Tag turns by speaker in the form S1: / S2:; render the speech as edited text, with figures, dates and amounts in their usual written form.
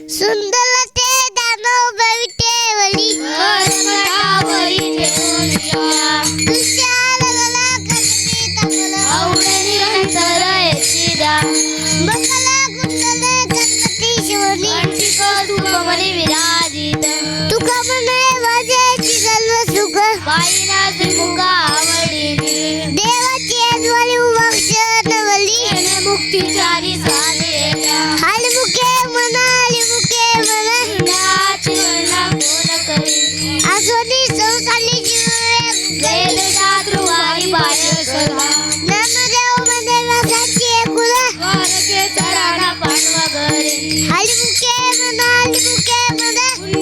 S1: सुंदरते दानव भवितेवली
S2: मठावरी ठेवूया
S1: तुझ्या लगला कधी कमल
S2: आवडे निरंतर येचिदा
S1: बकला कुंडल गणपती शिवनी
S2: कंटिक तुकमणी विराजित
S1: तुका म्हणे वाजेची सर्व सुख
S2: पायीना त्रिमुख आवडीने
S1: देवाची अजवाळी उभाक्षणवली
S2: येणे मुक्तीचारी साधेल्या
S1: हालमुखे म्हणा लिमुखे म्हणा
S2: पुण्याची वर्णा कोण करी
S1: आसोनी संसाली जीवे
S2: वेद शास्त्र वारी पाय सदा
S1: नामदेव मध्ये वासाची एकुला
S2: द्वारकेचा राणा पांडवा घरी
S1: हालमुखे म्हणा लिमुखे म्हणा